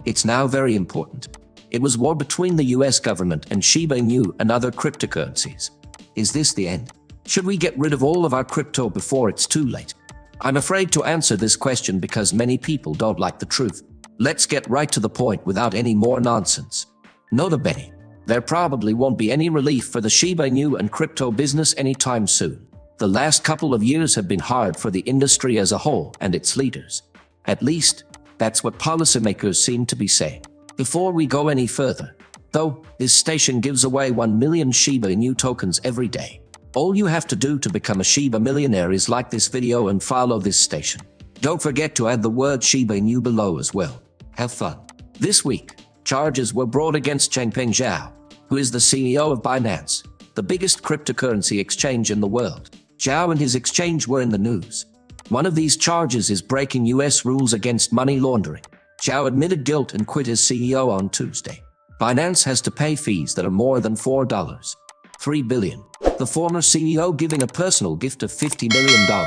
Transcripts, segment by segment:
It's now very important. It was war between the US government and Shiba Inu and other cryptocurrencies. Is this the end? Should we get rid of all of our crypto before it's too late? I'm afraid to answer this question because many people don't like the truth. Let's get right to the point without any more nonsense. Nota bene. There probably won't be any relief for the Shiba Inu and crypto business anytime soon. The last couple of years have been hard for the industry as a whole and its leaders. At least, that's what policymakers seem to be saying. Before we go any further, though, this station gives away 1 million Shiba Inu tokens every day. All you have to do to become a Shiba millionaire is like this video and follow this station. Don't forget to add the word Shiba Inu below as well. Have fun. This week, charges were brought against Changpeng Zhao, who is the CEO of Binance, the biggest cryptocurrency exchange in the world. Zhao and his exchange were in the news. One of these charges is breaking US rules against money laundering. Zhao admitted guilt and quit as CEO on Tuesday. Binance has to pay fees that are more than $4.3 billion. The former CEO giving a personal gift of $50 million.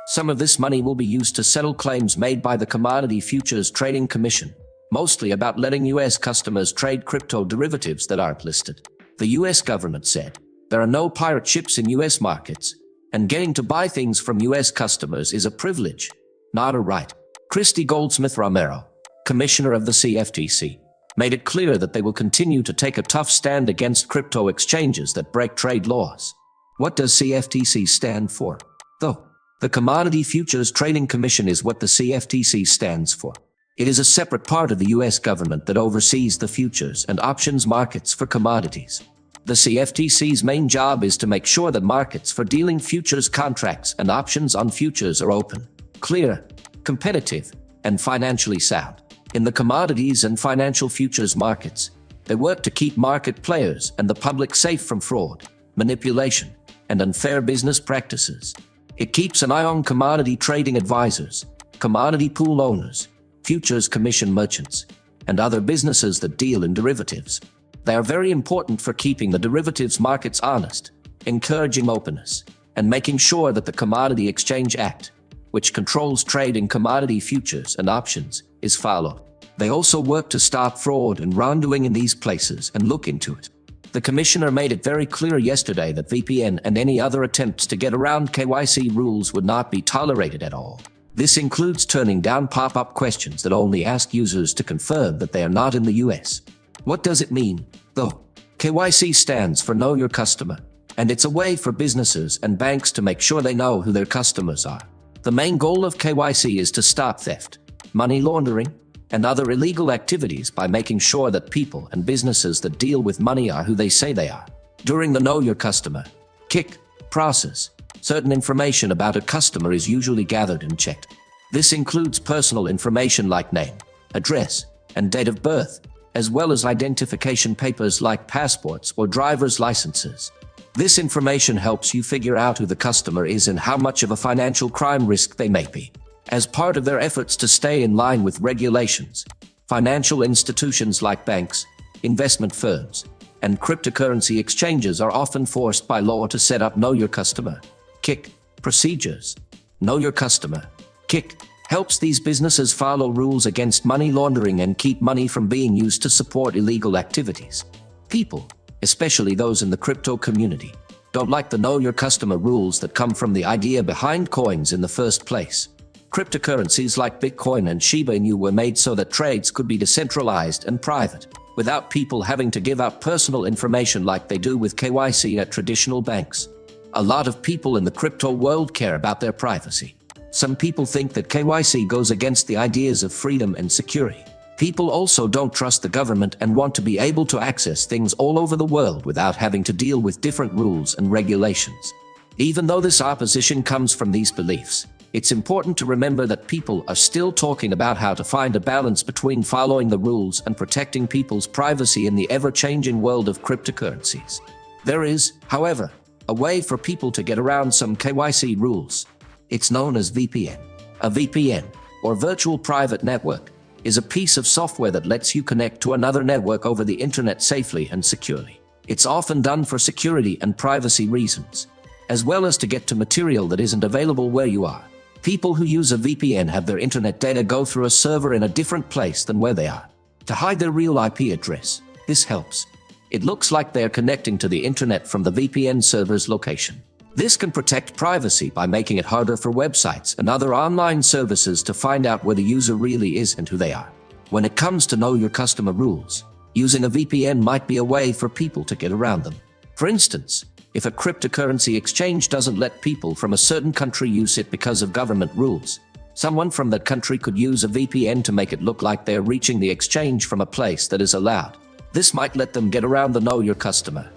Some of this money will be used to settle claims made by the Commodity Futures Trading Commission, mostly about letting US customers trade crypto derivatives that aren't listed. The US government said, there are no pirate ships in US markets, and getting to buy things from US customers is a privilege, not a right. Christy Goldsmith Romero, commissioner of the CFTC, made it clear that they will continue to take a tough stand against crypto exchanges that break trade laws. What does CFTC stand for, though? The Commodity Futures Trading Commission is what the CFTC stands for. It is a separate part of the US government that oversees the futures and options markets for commodities. The CFTC's main job is to make sure that markets for dealing futures contracts and options on futures are open, clear, competitive, and financially sound. In the commodities and financial futures markets, they work to keep market players and the public safe from fraud, manipulation, and unfair business practices. It keeps an eye on commodity trading advisors, commodity pool owners, futures commission merchants, and other businesses that deal in derivatives. They are very important for keeping the derivatives markets honest, encouraging openness, and making sure that the Commodity Exchange Act, which controls trade in commodity futures and options, is followed. They also work to stop fraud and wrongdoing in these places and look into it. The commissioner made it very clear yesterday that VPN and any other attempts to get around KYC rules would not be tolerated at all. This includes turning down pop-up questions that only ask users to confirm that they are not in the US. What does it mean, though? KYC stands for Know Your Customer, and it's a way for businesses and banks to make sure they know who their customers are. The main goal of KYC is to stop theft, money laundering, and other illegal activities by making sure that people and businesses that deal with money are who they say they are. During the Know Your Customer (KYC) process, certain information about a customer is usually gathered and checked. This includes personal information like name, address, and date of birth, as well as identification papers like passports or driver's licenses. This information helps you figure out who the customer is and how much of a financial crime risk they may be. As part of their efforts to stay in line with regulations, financial institutions like banks, investment firms, and cryptocurrency exchanges are often forced by law to set up Know Your Customer (KYC) procedures. Know Your Customer (KYC) helps these businesses follow rules against money laundering and keep money from being used to support illegal activities. People, especially those in the crypto community, don't like the Know Your Customer rules that come from the idea behind coins in the first place. Cryptocurrencies like Bitcoin and Shiba Inu were made so that trades could be decentralized and private, without people having to give out personal information like they do with KYC at traditional banks. A lot of people in the crypto world care about their privacy. Some people think that KYC goes against the ideas of freedom and security. People also don't trust the government and want to be able to access things all over the world without having to deal with different rules and regulations. Even though this opposition comes from these beliefs, it's important to remember that people are still talking about how to find a balance between following the rules and protecting people's privacy in the ever-changing world of cryptocurrencies. There is, however, a way for people to get around some KYC rules. It's known as VPN. A VPN, or Virtual Private Network, is a piece of software that lets you connect to another network over the internet safely and securely. It's often done for security and privacy reasons, as well as to get to material that isn't available where you are. People who use a VPN have their internet data go through a server in a different place than where they are. to hide their real IP address. This helps. It looks like they are connecting to the internet from the VPN server's location. This can protect privacy by making it harder for websites and other online services to find out where the user really is and who they are. When it comes to know your customer rules, using a VPN might be a way for people to get around them. For instance, if a cryptocurrency exchange doesn't let people from a certain country use it because of government rules, someone from that country could use a VPN to make it look like they're reaching the exchange from a place that is allowed. This might let them get around the Know Your Customer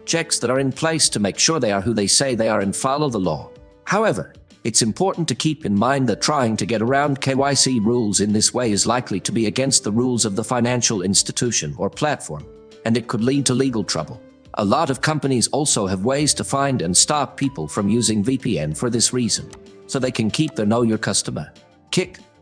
checks that are in place to make sure they are who they say they are and follow the law. However, it's important to keep in mind that trying to get around KYC rules in this way is likely to be against the rules of the financial institution or platform, and it could lead to legal trouble. A lot of companies also have ways to find and stop people from using VPN for this reason, so they can keep their Know Your Customer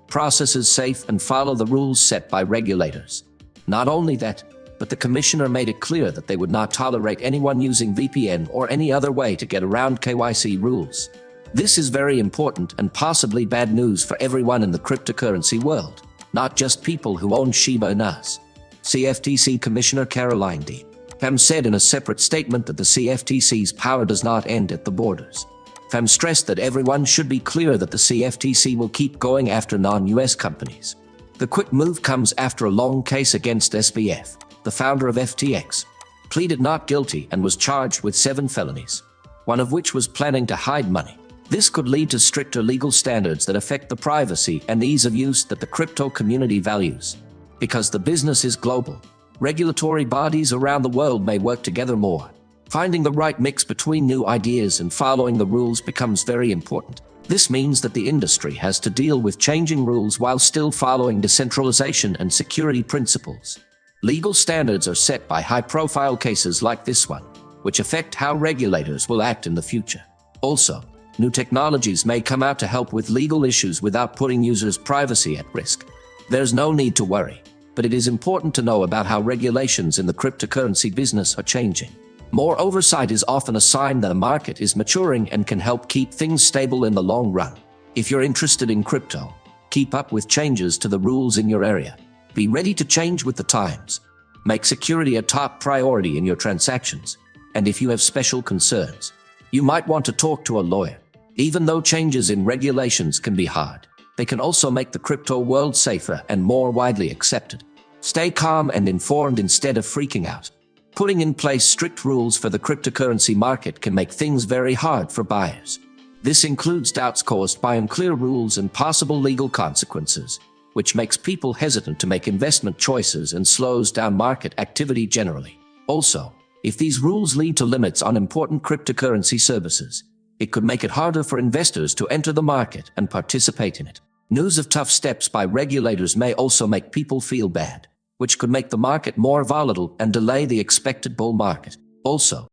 processes safe and follow the rules set by regulators. Not only that, but the commissioner made it clear that they would not tolerate anyone using VPN or any other way to get around KYC rules. This is very important and possibly bad news for everyone in the cryptocurrency world, not just people who own Shiba Inu. CFTC Commissioner Caroline D. Pham said in a separate statement that the CFTC's power does not end at the borders. Pham stressed that everyone should be clear that the CFTC will keep going after non-US companies. The quick move comes after a long case against SBF. The founder of FTX pleaded not guilty and was charged with 7 felonies, one of which was planning to hide money. This could lead to stricter legal standards that affect the privacy and ease of use that the crypto community values. Because the business is global, regulatory bodies around the world may work together more. Finding the right mix between new ideas and following the rules becomes very important. This means that the industry has to deal with changing rules while still following decentralization and security principles. Legal standards are set by high-profile cases like this one, which affect how regulators will act in the future. Also, new technologies may come out to help with legal issues without putting users' privacy at risk. There's no need to worry, but it is important to know about how regulations in the cryptocurrency business are changing. More oversight is often a sign that a market is maturing and can help keep things stable in the long run. If you're interested in crypto, keep up with changes to the rules in your area. Be ready to change with the times. Make security a top priority in your transactions. And if you have special concerns, you might want to talk to a lawyer. Even though changes in regulations can be hard, they can also make the crypto world safer and more widely accepted. Stay calm and informed instead of freaking out. Putting in place strict rules for the cryptocurrency market can make things very hard for buyers. This includes doubts caused by unclear rules and possible legal consequences, which makes people hesitant to make investment choices and slows down market activity generally. Also, if these rules lead to limits on important cryptocurrency services, it could make it harder for investors to enter the market and participate in it. News of tough steps by regulators may also make people feel bad, which could make the market more volatile and delay the expected bull market. Also,